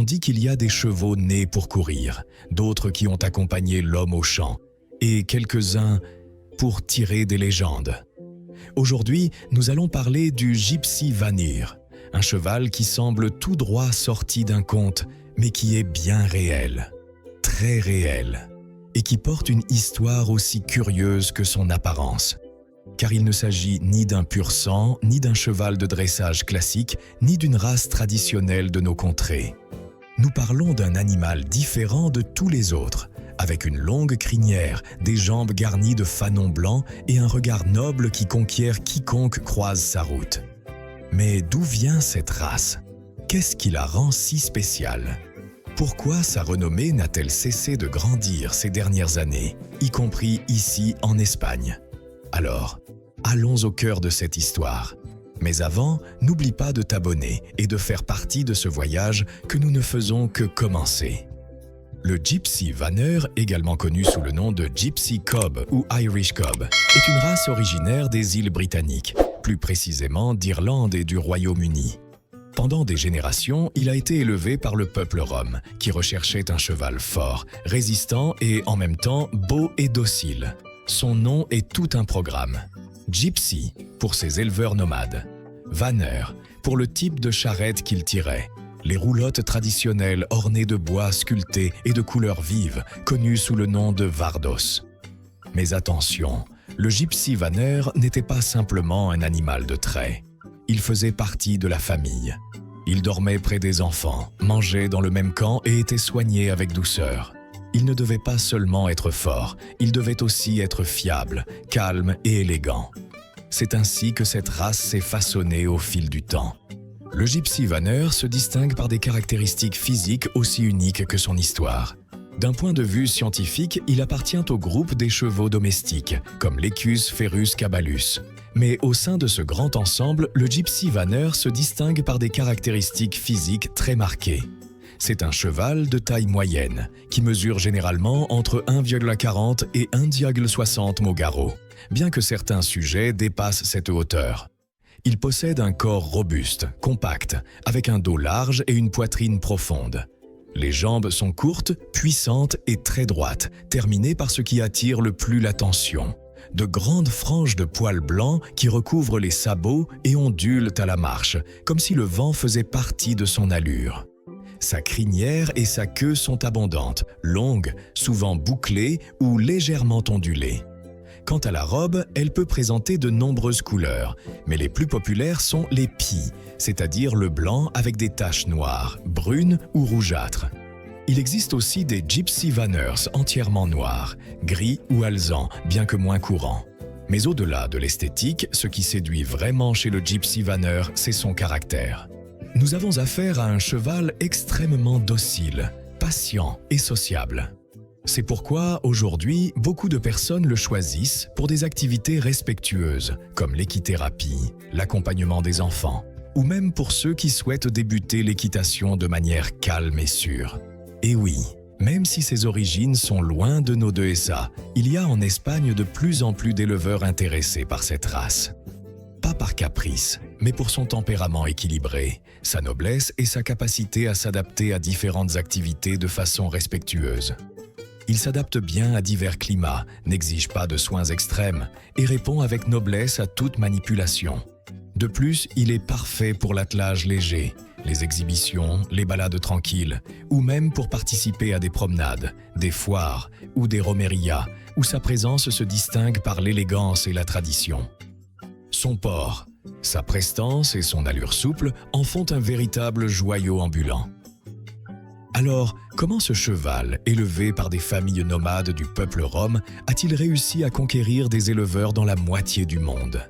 dit qu'il y a des chevaux nés pour courir, d'autres qui ont accompagné l'homme au champ, et quelques-uns pour tirer des légendes. Aujourd'hui, nous allons parler du Gypsy Vanir, un cheval qui semble tout droit sorti d'un conte, mais qui est bien réel, très réel, et qui porte une histoire aussi curieuse que son apparence. Car il ne s'agit ni d'un pur sang, ni d'un cheval de dressage classique, ni d'une race traditionnelle de nos contrées. Nous parlons d'un animal différent de tous les autres, avec une longue crinière, des jambes garnies de fanons blancs et un regard noble qui conquiert quiconque croise sa route. Mais d'où vient cette race? Qu'est-ce qui la rend si spéciale? Pourquoi sa renommée n'a-t-elle cessé de grandir ces dernières années, y compris ici en Espagne? Alors, allons au cœur de cette histoire. Mais avant, n'oublie pas de t'abonner et de faire partie de ce voyage que nous ne faisons que commencer. Le Gypsy Vanir, également connu sous le nom de Gypsy Cob ou Irish Cob, est une race originaire des îles britanniques, plus précisément d'Irlande et du Royaume-Uni. Pendant des générations, il a été élevé par le peuple rom, qui recherchait un cheval fort, résistant et en même temps beau et docile. Son nom est tout un programme. Gypsy, pour ses éleveurs nomades. Vanir, pour le type de charrette qu'il tirait. Les roulottes traditionnelles ornées de bois sculpté et de couleurs vives, connues sous le nom de vardos. Mais attention, le Gypsy Vanir n'était pas simplement un animal de trait. Il faisait partie de la famille. Il dormait près des enfants, mangeait dans le même camp et était soigné avec douceur. Il ne devait pas seulement être fort, il devait aussi être fiable, calme et élégant. C'est ainsi que cette race s'est façonnée au fil du temps. Le Gypsy Vanir se distingue par des caractéristiques physiques aussi uniques que son histoire. D'un point de vue scientifique, il appartient au groupe des chevaux domestiques, comme l'Equus ferus caballus. Mais au sein de ce grand ensemble, le Gypsy Vanir se distingue par des caractéristiques physiques très marquées. C'est un cheval de taille moyenne, qui mesure généralement entre 1,40 et 1,60 mots-garrot, bien que certains sujets dépassent cette hauteur. Il possède un corps robuste, compact, avec un dos large et une poitrine profonde. Les jambes sont courtes, puissantes et très droites, terminées par ce qui attire le plus l'attention. De grandes franges de poils blancs qui recouvrent les sabots et ondulent à la marche, comme si le vent faisait partie de son allure. Sa crinière et sa queue sont abondantes, longues, souvent bouclées ou légèrement ondulées. Quant à la robe, elle peut présenter de nombreuses couleurs, mais les plus populaires sont les pies, c'est-à-dire le blanc avec des taches noires, brunes ou rougeâtres. Il existe aussi des Gypsy Vanirs entièrement noirs, gris ou alezans, bien que moins courants. Mais au-delà de l'esthétique, ce qui séduit vraiment chez le Gypsy Vanir, c'est son caractère. Nous avons affaire à un cheval extrêmement docile, patient et sociable. C'est pourquoi, aujourd'hui, beaucoup de personnes le choisissent pour des activités respectueuses, comme l'équithérapie, l'accompagnement des enfants, ou même pour ceux qui souhaitent débuter l'équitation de manière calme et sûre. Et oui, même si ses origines sont loin de nos DSA, il y a en Espagne de plus en plus d'éleveurs intéressés par cette race. Pas par caprice, mais pour son tempérament équilibré, sa noblesse et sa capacité à s'adapter à différentes activités de façon respectueuse. Il s'adapte bien à divers climats, n'exige pas de soins extrêmes et répond avec noblesse à toute manipulation. De plus, il est parfait pour l'attelage léger, les exhibitions, les balades tranquilles, ou même pour participer à des promenades, des foires ou des romérias, où sa présence se distingue par l'élégance et la tradition. Son port, sa prestance et son allure souple en font un véritable joyau ambulant. Alors, comment ce cheval, élevé par des familles nomades du peuple rom, a-t-il réussi à conquérir des éleveurs dans la moitié du monde?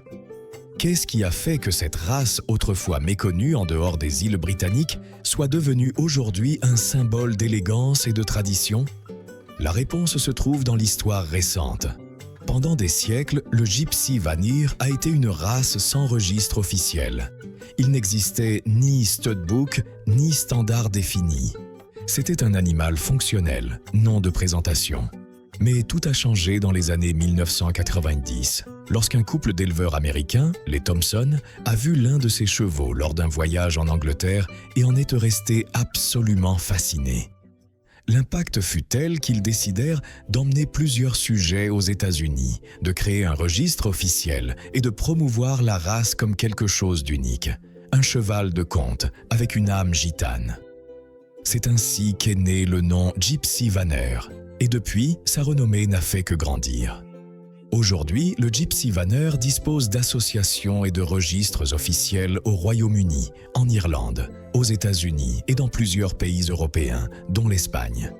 Qu'est-ce qui a fait que cette race, autrefois méconnue en dehors des îles britanniques, soit devenue aujourd'hui un symbole d'élégance et de tradition? La réponse se trouve dans l'histoire récente. Pendant des siècles, le Gypsy Vanir a été une race sans registre officiel. Il n'existait ni studbook, ni standard défini. C'était un animal fonctionnel, non de présentation. Mais tout a changé dans les années 1990, lorsqu'un couple d'éleveurs américains, les Thompson, a vu l'un de ses chevaux lors d'un voyage en Angleterre et en est resté absolument fasciné. L'impact fut tel qu'ils décidèrent d'emmener plusieurs sujets aux États-Unis, de créer un registre officiel et de promouvoir la race comme quelque chose d'unique, un cheval de conte avec une âme gitane. C'est ainsi qu'est né le nom Gypsy Vanner, et depuis, sa renommée n'a fait que grandir. Aujourd'hui, le Gypsy Vanner dispose d'associations et de registres officiels au Royaume-Uni, en Irlande, aux États-Unis et dans plusieurs pays européens, dont l'Espagne.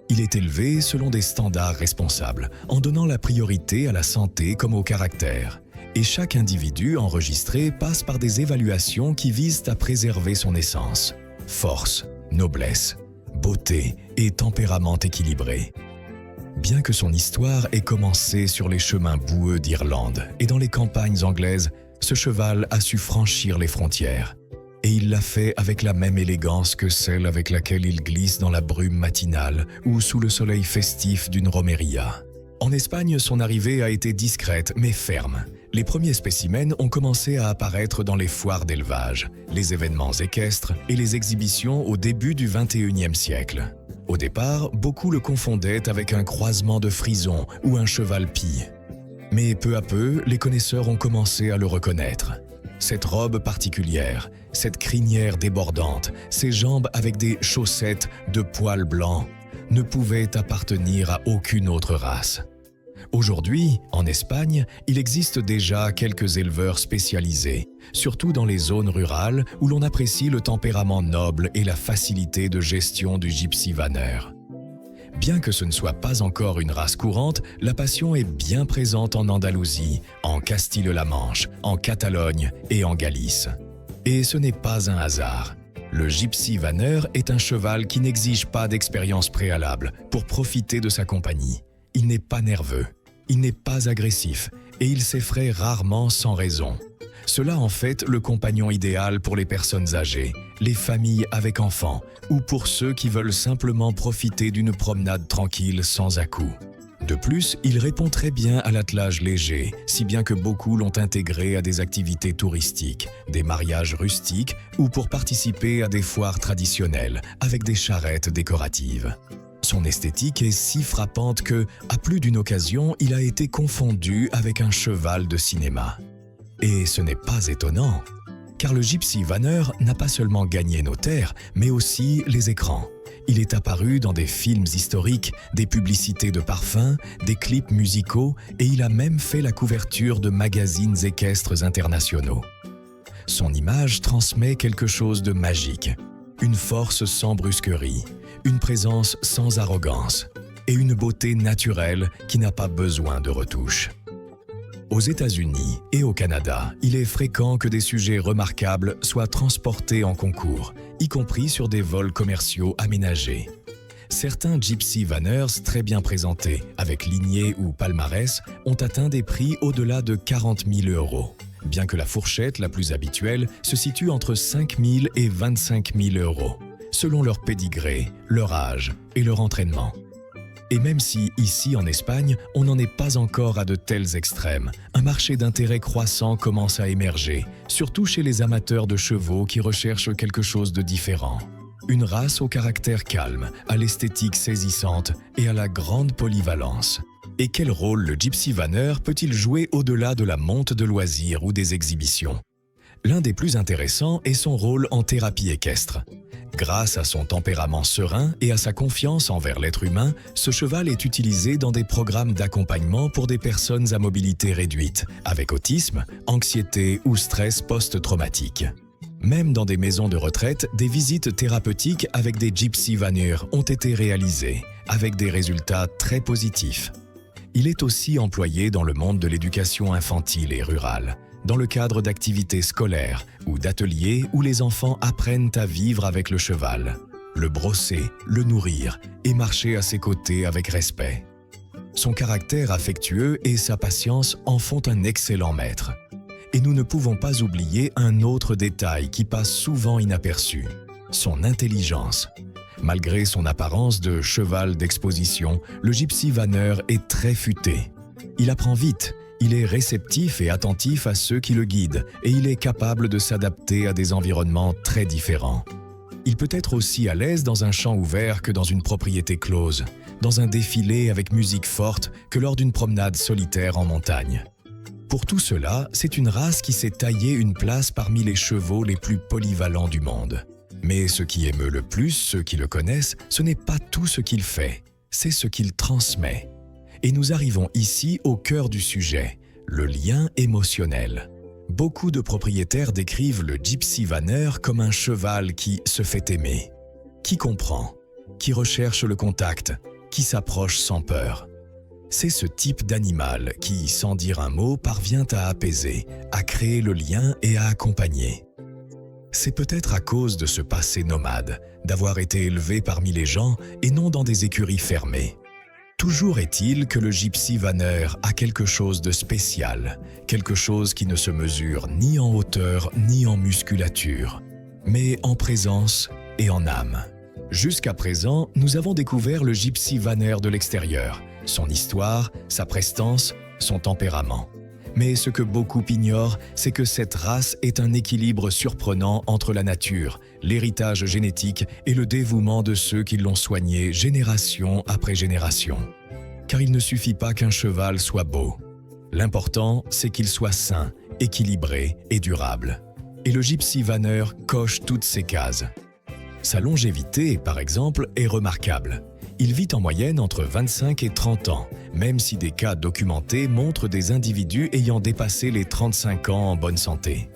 Il est élevé selon des standards responsables, en donnant la priorité à la santé comme au caractère. Et chaque individu enregistré passe par des évaluations qui visent à préserver son essence, force, noblesse, beauté et tempérament équilibré. Bien que son histoire ait commencé sur les chemins boueux d'Irlande et dans les campagnes anglaises, ce cheval a su franchir les frontières. Et il l'a fait avec la même élégance que celle avec laquelle il glisse dans la brume matinale ou sous le soleil festif d'une romeria. En Espagne, son arrivée a été discrète mais ferme. Les premiers spécimens ont commencé à apparaître dans les foires d'élevage, les événements équestres et les exhibitions au début du XXIe siècle. Au départ, beaucoup le confondaient avec un croisement de frison ou un cheval pie. Mais peu à peu, les connaisseurs ont commencé à le reconnaître. Cette robe particulière, cette crinière débordante, ces jambes avec des chaussettes de poils blancs, ne pouvaient appartenir à aucune autre race. Aujourd'hui, en Espagne, il existe déjà quelques éleveurs spécialisés, surtout dans les zones rurales où l'on apprécie le tempérament noble et la facilité de gestion du Gypsy Vanner. Bien que ce ne soit pas encore une race courante, la passion est bien présente en Andalousie, en Castille-la Manche, en Catalogne et en Galice. Et ce n'est pas un hasard. Le Gypsy Vanner est un cheval qui n'exige pas d'expérience préalable pour profiter de sa compagnie. Il n'est pas nerveux, il n'est pas agressif et il s'effraie rarement sans raison. Cela en fait le compagnon idéal pour les personnes âgées, les familles avec enfants ou pour ceux qui veulent simplement profiter d'une promenade tranquille sans à-coups. De plus, il répond très bien à l'attelage léger, si bien que beaucoup l'ont intégré à des activités touristiques, des mariages rustiques ou pour participer à des foires traditionnelles avec des charrettes décoratives. Son esthétique est si frappante que, à plus d'une occasion, il a été confondu avec un cheval de cinéma. Et ce n'est pas étonnant, car le Gypsy Vanner n'a pas seulement gagné nos terres, mais aussi les écrans. Il est apparu dans des films historiques, des publicités de parfums, des clips musicaux et il a même fait la couverture de magazines équestres internationaux. Son image transmet quelque chose de magique, une force sans brusquerie, une présence sans arrogance et une beauté naturelle qui n'a pas besoin de retouches. Aux États-Unis et au Canada, il est fréquent que des sujets remarquables soient transportés en concours, y compris sur des vols commerciaux aménagés. Certains Gypsy Vanners très bien présentés, avec lignée ou palmarès, ont atteint des prix au-delà de 40 000 €, bien que la fourchette la plus habituelle se situe entre 5 000 et 25 000 €, selon leur pédigré, leur âge et leur entraînement. Et même si, ici en Espagne, on n'en est pas encore à de tels extrêmes, un marché d'intérêt croissant commence à émerger, surtout chez les amateurs de chevaux qui recherchent quelque chose de différent. Une race au caractère calme, à l'esthétique saisissante et à la grande polyvalence. Et quel rôle le Gypsy Vanner peut-il jouer au-delà de la monte de loisirs ou des exhibitions? L'un des plus intéressants est son rôle en thérapie équestre. Grâce à son tempérament serein et à sa confiance envers l'être humain, ce cheval est utilisé dans des programmes d'accompagnement pour des personnes à mobilité réduite, avec autisme, anxiété ou stress post-traumatique. Même dans des maisons de retraite, des visites thérapeutiques avec des Gypsy Vanner ont été réalisées, avec des résultats très positifs. Il est aussi employé dans le monde de l'éducation infantile et rurale, dans le cadre d'activités scolaires ou d'ateliers où les enfants apprennent à vivre avec le cheval, le brosser, le nourrir et marcher à ses côtés avec respect. Son caractère affectueux et sa patience en font un excellent maître. Et nous ne pouvons pas oublier un autre détail qui passe souvent inaperçu, son intelligence. Malgré son apparence de cheval d'exposition, le gypsy vanneur est très futé. Il apprend vite, il est réceptif et attentif à ceux qui le guident et il est capable de s'adapter à des environnements très différents. Il peut être aussi à l'aise dans un champ ouvert que dans une propriété close, dans un défilé avec musique forte que lors d'une promenade solitaire en montagne. Pour tout cela, c'est une race qui s'est taillée une place parmi les chevaux les plus polyvalents du monde. Mais ce qui émeut le plus ceux qui le connaissent, ce n'est pas tout ce qu'il fait, c'est ce qu'il transmet. Et nous arrivons ici au cœur du sujet, le lien émotionnel. Beaucoup de propriétaires décrivent le gypsy vanneur comme un cheval qui se fait aimer, qui comprend, qui recherche le contact, qui s'approche sans peur. C'est ce type d'animal qui, sans dire un mot, parvient à apaiser, à créer le lien et à accompagner. C'est peut-être à cause de ce passé nomade, d'avoir été élevé parmi les gens et non dans des écuries fermées. Toujours est-il que le gypsy vanneur a quelque chose de spécial, quelque chose qui ne se mesure ni en hauteur ni en musculature, mais en présence et en âme. Jusqu'à présent, nous avons découvert le gypsy vanneur de l'extérieur, son histoire, sa prestance, son tempérament. Mais ce que beaucoup ignorent, c'est que cette race est un équilibre surprenant entre la nature, l'héritage génétique et le dévouement de ceux qui l'ont soigné génération après génération. Car il ne suffit pas qu'un cheval soit beau. L'important, c'est qu'il soit sain, équilibré et durable. Et le gypsy vanneur coche toutes ces cases. Sa longévité, par exemple, est remarquable. Il vit en moyenne entre 25 et 30 ans, même si des cas documentés montrent des individus ayant dépassé les 35 ans en bonne santé.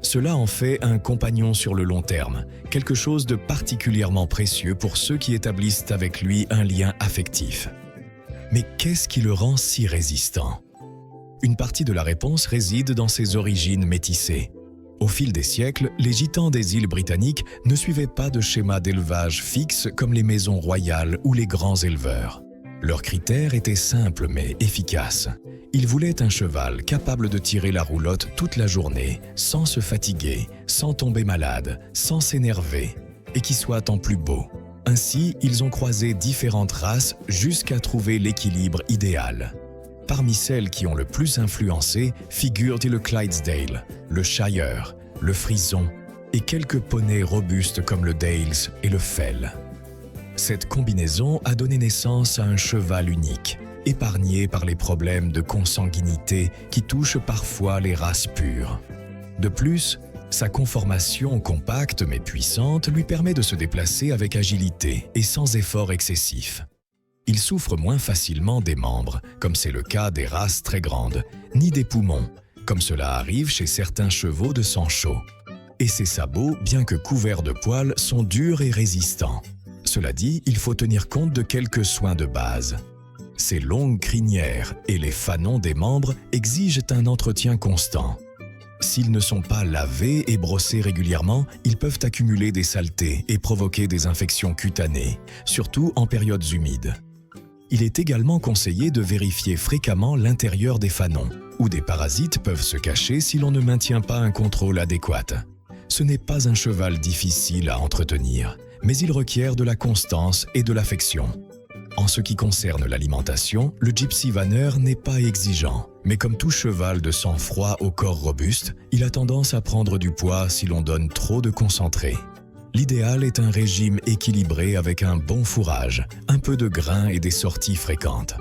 Cela en fait un compagnon sur le long terme, quelque chose de particulièrement précieux pour ceux qui établissent avec lui un lien affectif. Mais qu'est-ce qui le rend si résistant? Une partie de la réponse réside dans ses origines métissées. Au fil des siècles, les gitans des îles britanniques ne suivaient pas de schéma d'élevage fixe comme les maisons royales ou les grands éleveurs. Leurs critères étaient simples mais efficaces. Ils voulaient un cheval capable de tirer la roulotte toute la journée, sans se fatiguer, sans tomber malade, sans s'énerver, et qui soit en plus beau. Ainsi, ils ont croisé différentes races jusqu'à trouver l'équilibre idéal. Parmi celles qui ont le plus influencé figurent le Clydesdale, le Shire, le Frison et quelques poneys robustes comme le Dales et le Fell. Cette combinaison a donné naissance à un cheval unique, épargné par les problèmes de consanguinité qui touchent parfois les races pures. De plus, sa conformation compacte mais puissante lui permet de se déplacer avec agilité et sans effort excessif. Il souffre moins facilement des membres, comme c'est le cas des races très grandes, ni des poumons, comme cela arrive chez certains chevaux de sang chaud. Et ses sabots, bien que couverts de poils, sont durs et résistants. Cela dit, il faut tenir compte de quelques soins de base. Ses longues crinières et les fanons des membres exigent un entretien constant. S'ils ne sont pas lavés et brossés régulièrement, ils peuvent accumuler des saletés et provoquer des infections cutanées, surtout en périodes humides. Il est également conseillé de vérifier fréquemment l'intérieur des fanons, où des parasites peuvent se cacher si l'on ne maintient pas un contrôle adéquat. Ce n'est pas un cheval difficile à entretenir, mais il requiert de la constance et de l'affection. En ce qui concerne l'alimentation, le gypsy vanneur n'est pas exigeant, mais comme tout cheval de sang froid au corps robuste, il a tendance à prendre du poids si l'on donne trop de concentré. L'idéal est un régime équilibré avec un bon fourrage, un peu de grains et des sorties fréquentes.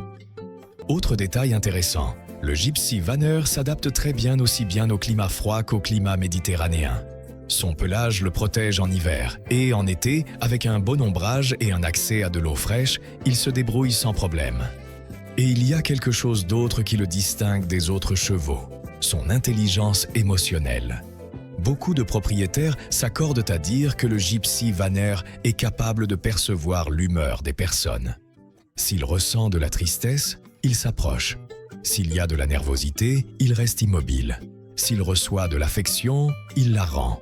Autre détail intéressant, le gypsy vanneur s'adapte très bien aussi bien au climat froid qu'au climat méditerranéen. Son pelage le protège en hiver et en été, avec un bon ombrage et un accès à de l'eau fraîche, il se débrouille sans problème. Et il y a quelque chose d'autre qui le distingue des autres chevaux, son intelligence émotionnelle. Beaucoup de propriétaires s'accordent à dire que le gypsy vanneur est capable de percevoir l'humeur des personnes. S'il ressent de la tristesse, il s'approche. S'il y a de la nervosité, il reste immobile. S'il reçoit de l'affection, il la rend.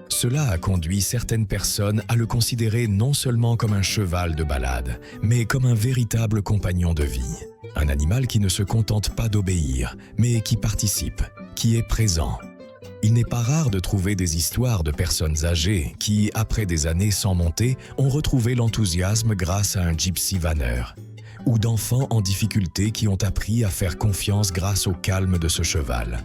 Cela a conduit certaines personnes à le considérer non seulement comme un cheval de balade, mais comme un véritable compagnon de vie. Un animal qui ne se contente pas d'obéir, mais qui participe, qui est présent. Il n'est pas rare de trouver des histoires de personnes âgées qui, après des années sans monter, ont retrouvé l'enthousiasme grâce à un gypsy vanneur, ou d'enfants en difficulté qui ont appris à faire confiance grâce au calme de ce cheval.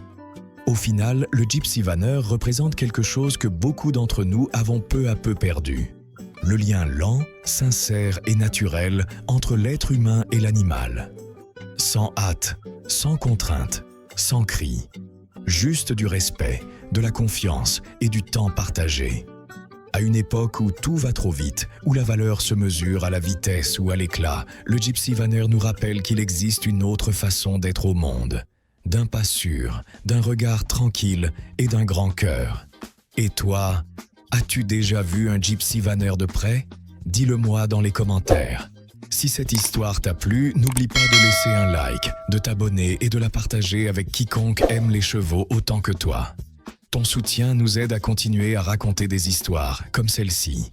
Au final, le gypsy vanneur représente quelque chose que beaucoup d'entre nous avons peu à peu perdu. Le lien lent, sincère et naturel entre l'être humain et l'animal. Sans hâte, sans contrainte, sans cri. Juste du respect, de la confiance et du temps partagé. À une époque où tout va trop vite, où la valeur se mesure à la vitesse ou à l'éclat, le gypsy vanneur nous rappelle qu'il existe une autre façon d'être au monde. D'un pas sûr, d'un regard tranquille et d'un grand cœur. Et toi, as-tu déjà vu un gypsy vanneur de près? Dis-le-moi dans les commentaires. Si cette histoire t'a plu, n'oublie pas de laisser un like, de t'abonner et de la partager avec quiconque aime les chevaux autant que toi. Ton soutien nous aide à continuer à raconter des histoires comme celle-ci.